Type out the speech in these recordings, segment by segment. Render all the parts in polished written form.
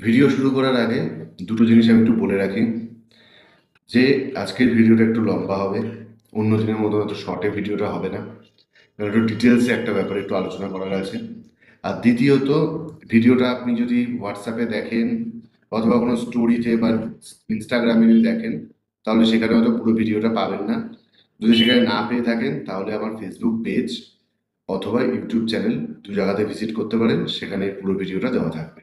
Video শুরু করার আগে দুটো জিনিস আমি একটু বলে রাখি যে আজকের ভিডিওটা একটু লম্বা হবে। অন্য দিনের মতো অত শর্টে ভিডিওটা হবে না, কারণ একটু ডিটেলসে একটা ব্যাপারে একটু আলোচনা করার আছে। আর দ্বিতীয়ত, ভিডিওটা আপনি যদি হোয়াটসঅ্যাপে দেখেন অথবা কোনো স্টোরিতে বা ইনস্টাগ্রামে যদি দেখেন, তাহলে সেখানে হয়তো পুরো ভিডিওটা পাবেন না। যদি সেখানে না পেয়ে থাকেন তাহলে আমার ফেসবুক পেজ অথবা ইউটিউব চ্যানেল দু জায়গাতে ভিজিট করতে পারেন, সেখানে পুরো ভিডিওটা দেওয়া থাকবে।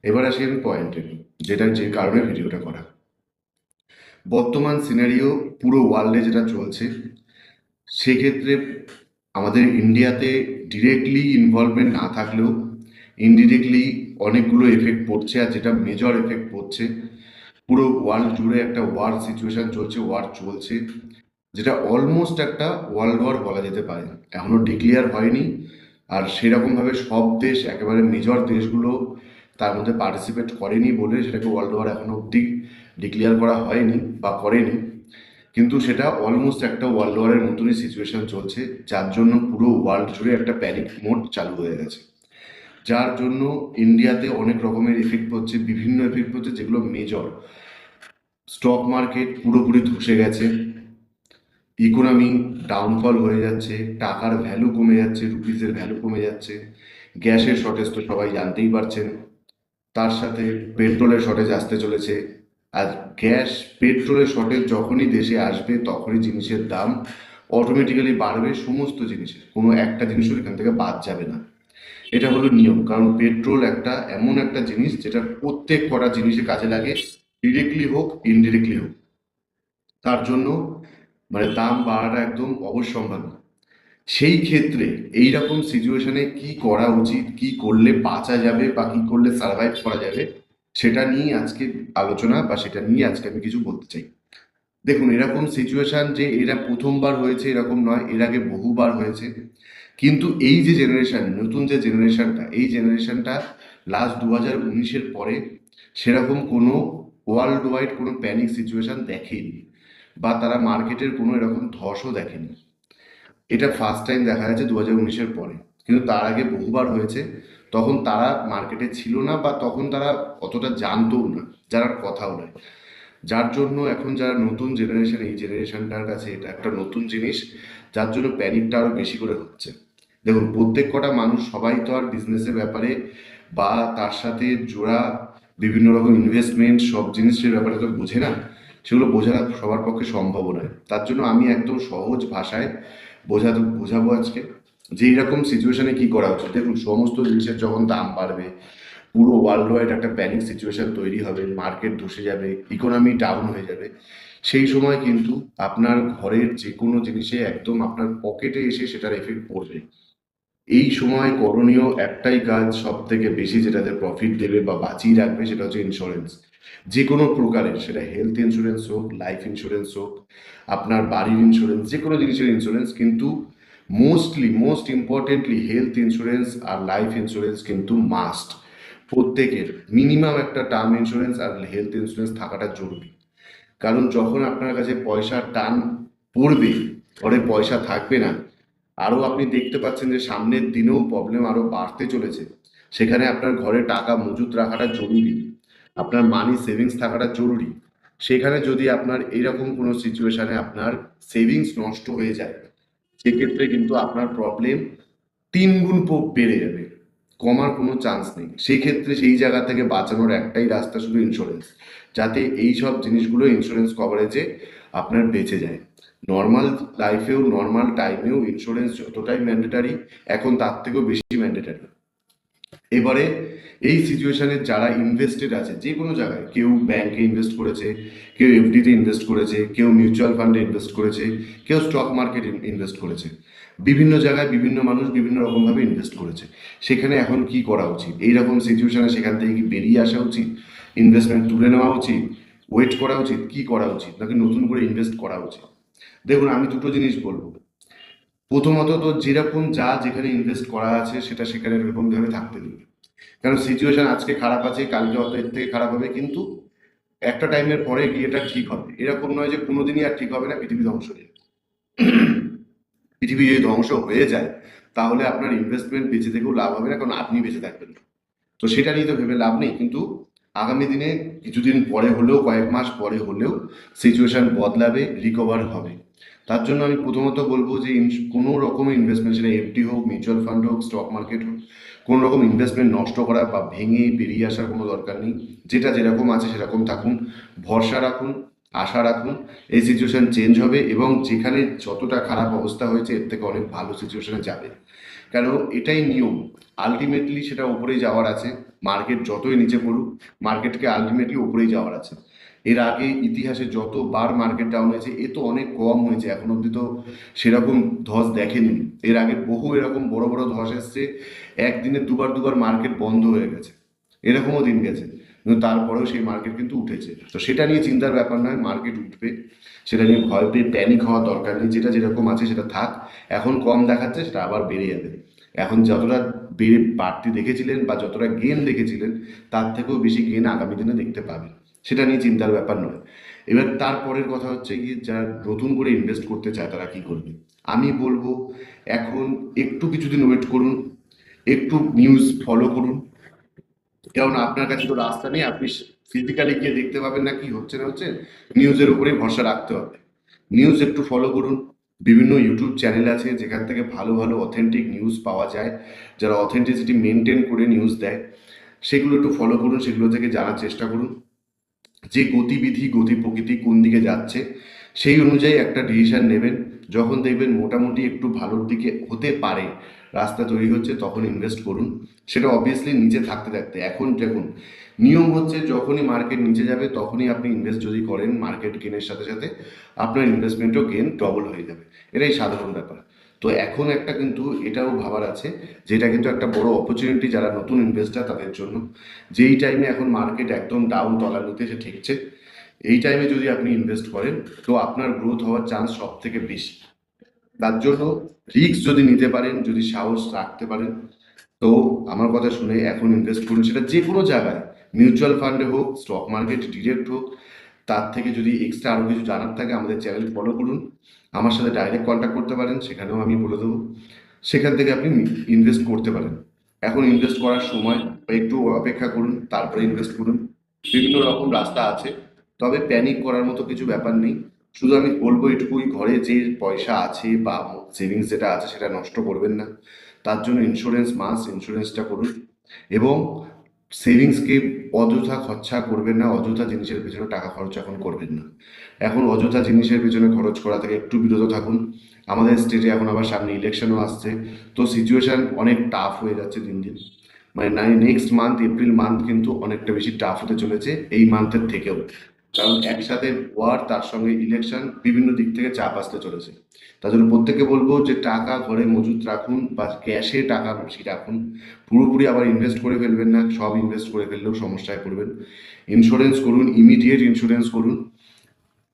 এবার আসি আমি পয়েন্টে, যেটা যে কারণে ভিডিওটা করা। বর্তমান সিনারিও পুরো ওয়ার্ল্ডে যেটা চলছে, সেক্ষেত্রে আমাদের ইন্ডিয়াতে ডিরেক্টলি ইনভলভমেন্ট না থাকলেও ইনডিরেক্টলি অনেকগুলো এফেক্ট পড়ছে, আর যেটা মেজর এফেক্ট পড়ছে, পুরো ওয়ার্ল্ড জুড়ে একটা ওয়ার সিচুয়েশন চলছে, ওয়ার চলছে, যেটা অলমোস্ট একটা ওয়ার্ল্ড ওয়ার বলা যেতে পারে। এখনো ডিক্লেয়ার হয়নি, আর সেরকমভাবে সব দেশ, একেবারে মেজর দেশগুলো তার মধ্যে পার্টিসিপেট করেনি বলে সেটাকে ওয়ার্ল্ড ওয়ার এখনো অব্দি ডিক্লেয়ার করা হয়নি বা করেনি। কিন্তু সেটা অলমোস্ট একটা ওয়ার্ল্ড ওয়ারের মতনই সিচুয়েশন চলছে, যার জন্য পুরো ওয়ার্ল্ড জুড়ে একটা প্যানিক মোড চালু হয়ে গেছে। যার জন্য ইন্ডিয়াতে অনেক রকমের এফেক্ট পড়ছে, বিভিন্ন এফেক্ট পড়ছে যেগুলো মেজর। স্টক মার্কেট পুরোপুরি ধসে গেছে, ইকোনমি ডাউনফল হয়ে যাচ্ছে, টাকার ভ্যালু কমে যাচ্ছে, রুপিসের ভ্যালু কমে যাচ্ছে, গ্যাসের শর্টেজ তো সবাই জানতেই পারছেন, তার সাথে পেট্রোলের শর্টেজ আসতে চলেছে। আর গ্যাস পেট্রোলের শর্টেজ যখনই দেশে আসবে তখনই জিনিসের দাম অটোমেটিক্যালি বাড়বে, সমস্ত জিনিসের, কোনো একটা জিনিসও এখান থেকে বাদ যাবে না। এটা হলো নিয়ম, কারণ পেট্রোল একটা এমন একটা জিনিস যেটা প্রত্যেক কটা জিনিসে কাজে লাগে, ডিরেক্টলি হোক ইনডিরেক্টলি হোক। তার জন্য মানে দাম বাড়াটা একদম অবশ্যম্ভাবী। সেই ক্ষেত্রে এইরকম সিচুয়েশনে কি করা উচিত, কি করলে বাঁচা যাবে বা কি করলে সার্ভাইভ করা যাবে, সেটা নিয়ে আজকে আলোচনা, বা সেটা নিয়ে আজকে আমি কিছু বলতে চাই। দেখুন, এরকম সিচুয়েশন যে এরা প্রথমবার হয়েছে এরকম নয়, এর আগে বহুবার হয়েছে। কিন্তু এই যে জেনারেশন, নতুন যে জেনারেশনটা, এই জেনারেশনটা লাস্ট 2019-এর পরে সেরকম কোনো ওয়ার্ল্ড ওয়াইড কোনো প্যানিক সিচুয়েশন দেখেনি, বা তারা মার্কেটের কোনো এরকম ধসও দেখেনি। এটা ফার্স্ট টাইম দেখা যাচ্ছে 2019-এর পরে। কিন্তু তার আগে বহুবার হয়েছে, তখন তারা মার্কেটে ছিল না, বা তখন তারা অতটা জানতও না, জানার কথাও নয়। যার জন্য এখন যারা নতুন জেনারেশন, এই জেনারেশনটার কাছে এটা একটা নতুন জিনিস, যার জন্য প্যানিকটা আরও বেশি করে হচ্ছে। দেখুন, প্রত্যেক কটা মানুষ সবাই তো আর বিজনেসের ব্যাপারে বা তার সাথে জোড়া বিভিন্ন রকম ইনভেস্টমেন্ট সব জিনিসের ব্যাপারে তো বোঝে না। সেগুলো বোঝা সবার পক্ষে সম্ভব নয়। তার জন্য আমি একদম সহজ ভাষায় বোঝাবো আজকে যে এইরকম সিচুয়েশনে কি করা উচিত। দেখুন, সমস্ত জিনিসের যখন দাম বাড়বে, পুরো ওয়ার্ল্ড ওয়াইড একটা প্যানিক সিচুয়েশন তৈরি হবে, মার্কেট ধসে যাবে, ইকোনমি ডাউন হয়ে যাবে, সেই সময় কিন্তু আপনার ঘরের যে কোনো জিনিসে একদম আপনার পকেটে এসে সেটার এফেক্ট পড়বে। এই সময় করণীয় একটাই কাজ, সব থেকে বেশি যেটাতে প্রফিট দেবে বা বাঁচিয়ে রাখবে, সেটা হচ্ছে ইন্স্যুরেন্স। যে কোনো প্রকারের, সেটা হেলথ ইন্স্যুরেন্স হোক, লাইফ ইন্স্যুরেন্স হোক, আপনার বাড়ির ইন্স্যুরেন্স, যে কোনো জিনিসের ইন্স্যুরেন্স, কিন্তু মোস্ট ইম্পর্টেন্টলি হেলথ ইন্স্যুরেন্স আর লাইফ ইন্স্যুরেন্স কিন্তু মাস্ট। প্রত্যেকের মিনিমাম একটা টার্ম ইন্স্যুরেন্স আর হেলথ ইন্স্যুরেন্স থাকাটা জরুরি। কারণ যখন আপনার কাছে পয়সার টান পড়বে, ঘরে পয়সা থাকবে না, আরও আপনি দেখতে পাচ্ছেন যে সামনের দিনেও প্রবলেম আরও বাড়তে চলেছে, সেখানে আপনার ঘরে টাকা মজুত রাখাটা জরুরি, আপনার মানি সেভিংস থাকাটা জরুরি। সেখানে যদি আপনার এইরকম কোনো সিচুয়েশানে আপনার সেভিংস নষ্ট হয়ে যায়, সেক্ষেত্রে কিন্তু আপনার প্রবলেম 3 গুণ বেড়ে যাবে, কমার কোনো চান্স নেই। সেই ক্ষেত্রে সেই জায়গা থেকে বাঁচানোর একটাই রাস্তা, শুধু ইন্স্যুরেন্স, যাতে এই সব জিনিসগুলো ইন্স্যুরেন্স কভারেজে আপনার বেঁচে যায়। নর্মাল লাইফেও নর্মাল টাইমেও ইন্স্যুরেন্স যতটাই ম্যান্ডেটারি, এখন তার থেকেও বেশি ম্যান্ডেটারি। এবারে এই সিচুয়েশনে যারা ইনভেস্টেড আছে যে কোনো জায়গায়, কেউ ব্যাংকে ইনভেস্ট করেছে, কেউ এফডিতে ইনভেস্ট করেছে, কেউ মিউচুয়াল ফান্ডে ইনভেস্ট করেছে, কেউ স্টক মার্কেটে ইনভেস্ট করেছে, বিভিন্ন জায়গায় বিভিন্ন মানুষ বিভিন্ন রকমভাবে ইনভেস্ট করেছে। সেখানে এখন কি করা উচিত? এইরকম সিচুয়েশনে সেখান থেকে কি বেরিয়ে আসা উচিত, ইনভেস্টমেন্ট তুলে নেওয়া উচিত, ওয়েট করা উচিত, কি করা উচিত, নাকি নতুন করে ইনভেস্ট করা উচিত? দেখুন, আমি দুটো জিনিস বলবো। প্রথমত তো যেরকম যা যেখানে ইনভেস্ট করা আছে সেটা সেখানে এরকমভাবে থাকতে দিন। কারণ সিচুয়েশন আজকে খারাপ আছে, কালকে হয়তো এর থেকে খারাপ হবে, কিন্তু একটা টাইমের পরে গিয়ে এটা ঠিক হবে। এরকম নয় যে কোনোদিনই আর ঠিক হবে না, পৃথিবী ধ্বংস হয়ে যাবে। পৃথিবী যদি ধ্বংস হয়ে যায়, তাহলে আপনার ইনভেস্টমেন্ট বেঁচে থেকেও লাভ হবে না, কারণ আপনি বেঁচে থাকবেন না। তো সেটা নিয়ে তো ভেবে লাভ নেই, কিন্তু আগামী দিনে কিছুদিন পরে হলেও, কয়েক মাস পরে হলেও সিচুয়েশন বদলাবে, রিকভার হবে। তার জন্য আমি প্রথমত বলবো যে কোনো রকমের ইনভেস্টমেন্ট, সেটা এফডি হোক, মিউচুয়াল ফান্ড হোক, স্টক মার্কেট হোক, কোনো রকম ইনভেস্টমেন্ট নষ্ট করা বা ভেঙে বেরিয়ে আসার কোনো দরকার নেই। যেটা যেরকম আছে সেরকম থাকুন, ভরসা রাখুন, আশা রাখুন এই সিচুয়েশন চেঞ্জ হবে, এবং যেখানে যতটা খারাপ অবস্থা হয়েছে এর থেকে অনেক ভালো সিচুয়েশনে যাবে। কেন, এটাই নিয়ম। আলটিমেটলি সেটা উপরেই যাওয়ার আছে। মার্কেট যতই নিচে পড়ুক, মার্কেটকে আলটিমেটলি উপরেই যাওয়ার আছে। এর আগে ইতিহাসে যতবার মার্কেট ডাউন হয়েছে, এ তো অনেক কম হয়েছে, এখন অব্দি তো সেরকম ধস দেখেনি। এর আগে বহু এরকম বড় বড় ধস এসছে, একদিনে দুবার দুবার মার্কেট বন্ধ হয়ে গেছে, এরকমও দিন গেছে, কিন্তু তারপরেও সেই মার্কেট কিন্তু উঠেছে। তো সেটা নিয়ে চিন্তার ব্যাপার নয়, মার্কেট উঠবে, সেটা নিয়ে ভয় পেয়ে প্যানিক হওয়ার দরকার নেই। যেটা যেরকম আছে সেটা থাক, এখন কম দেখাচ্ছে সেটা আবার বেড়ে যাবে। এখন যতটা বাড়তি দেখেছিলেন বা যতটা গেন দেখেছিলেন, তার থেকেও বেশি গেন আগামী দিনে দেখতে পাবেন, সেটা নিয়ে চিন্তার ব্যাপার নয়। এবার তারপরের কথা হচ্ছে কি, যারা নতুন করে ইনভেস্ট করতে চায় তারা কি করবে। আমি বলবো এখন একটু কিছুদিন ওয়েট করুন, একটু নিউজ ফলো করুন, কারণ আপনার কাছে তো রাস্তা নেই, আপনি ফিজিক্যালি গিয়ে দেখতে পাবেন না কি হচ্ছে না হচ্ছে। নিউজের উপরেই ভরসা রাখতে হবে। নিউজ একটু ফলো করুন, বিভিন্ন ইউটিউব চ্যানেল আছে যেখান থেকে ভালো ভালো অথেন্টিক নিউজ পাওয়া যায়, যারা অথেন্টিসিটি মেনটেন করে নিউজ দেয়, সেগুলো একটু ফলো করুন, সেগুলো থেকে জানার চেষ্টা করুন যে গতিবিধি, গতি প্রকৃতি কোন দিকে যাচ্ছে, সেই অনুযায়ী একটা ডিসিশন নেবেন। যখন দেখবেন মোটামুটি একটু ভালোর দিকে হতে পারে, রাস্তা তৈরি হচ্ছে, তখন ইনভেস্ট করুন। সেটা অবভিয়াসলি নিচে থাকতে থাকতে। এখন দেখুন, নিয়ম হচ্ছে যখনই মার্কেট নিচে যাবে তখনই আপনি ইনভেস্ট যদি করেন, মার্কেট গেনের সাথে সাথে আপনার ইনভেস্টমেন্টও গেন ডবল হয়ে যাবে, এটাই সাধারণ ব্যাপার। তো এখন একটা কিন্তু এটাও ভাবার আছে, যেটা কিন্তু একটা বড় অপরচুনিটি যারা নতুন ইনভেস্টার তাদের জন্য। যেই টাইমে এখন মার্কেট একদম ডাউন, তলানিতে এসে ঠেকছে, এই টাইমে যদি আপনি ইনভেস্ট করেন তো আপনার গ্রোথ হওয়ার চান্স সব থেকে বেশি। তার জন্য রিস্ক যদি নিতে পারেন, যদি সাহস রাখতে পারেন, তো আমার কথা শুনে এখন ইনভেস্ট করুন, সেটা যে কোনো জায়গায়, মিউচুয়াল ফান্ডে হোক, স্টক মার্কেট ডিরেক্ট হোক। তার থেকে যদি এক্সট্রা আরও কিছু জানার থাকে আমাদের চ্যানেল ফলো করুন, আমার সাথে ডাইরেক্ট কন্ট্যাক্ট করতে পারেন, সেখানেও আমি বলে দেবো। সেখান থেকে আপনি ইনভেস্ট করতে পারেন। এখন ইনভেস্ট করার সময়, বা একটু অপেক্ষা করুন তারপরে ইনভেস্ট করুন। বিভিন্ন রকম রাস্তা আছে, তবে প্যানিক করার মতো কিছু ব্যাপার নেই। শুধু আমি বলবো এটুকুই, ঘরে যে পয়সা আছে বা সেভিংস যেটা আছে সেটা নষ্ট করবেন না। তার জন্য ইন্স্যুরেন্স মাস্ট, ইন্স্যুরেন্সটা করুন। এবং সেভিংসকে অযথা খরচা করবেন না, অযথা জিনিসের পেছনে টাকা খরচ এখন করবেন না। এখন অযথা জিনিসের পেছনে খরচ করা থেকে একটু বিরত থাকুন। আমাদের স্টেটে এখন আবার সামনে ইলেকশনও আসছে, তো সিচুয়েশান অনেক টাফ হয়ে যাচ্ছে দিন দিন। মানে নেক্সট মান্থ, এপ্রিল মান্থ কিন্তু অনেকটা বেশি টাফ হতে চলেছে এই মান্থের থেকেও, কারণ একসাথে ওয়ার, তার সঙ্গে ইলেকশন, বিভিন্ন দিক থেকে চাপ আসতে চলেছে। তার জন্য প্রত্যেককে বলবো যে টাকা ঘরে মজুত রাখুন বা ক্যাশে টাকা বেশি রাখুন। পুরোপুরি আবার ইনভেস্ট করে ফেলবেন না, সব ইনভেস্ট করে ফেললেও সমস্যায় পড়বেন। ইন্স্যুরেন্স করুন, ইমিডিয়েট ইন্স্যুরেন্স করুন।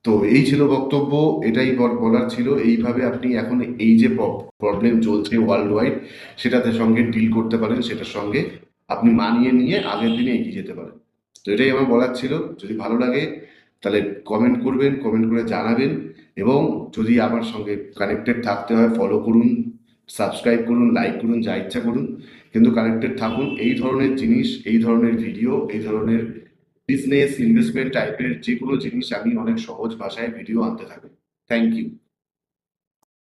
তো এই ছিল বক্তব্য, এটাই বলার ছিল। এইভাবে আপনি এখন এই যে প্রবলেম চলছে ওয়ার্ল্ড ওয়াইড, সেটাতে সঙ্গে ডিল করতে পারেন, সেটার সঙ্গে আপনি মানিয়ে নিয়ে আগের দিনে এগিয়ে যেতে পারেন। তো এটাই আমার বলার ছিল। যদি ভালো লাগে তাহলে কমেন্ট করবেন, কমেন্ট করে জানাবেন, এবং যদি আমার সঙ্গে কানেক্টেড থাকতে হয় ফলো করুন, সাবস্ক্রাইব করুন, লাইক করুন, যা ইচ্ছা করুন, কিন্তু কানেক্টেড থাকুন। এই ধরনের জিনিস, এই ধরনের ভিডিও, এই ধরনের বিজনেস ইনভেস্টমেন্ট টাইপের যে কোনো জিনিস আমি অনেক সহজ ভাষায় ভিডিও আনতে থাকি। Thank you.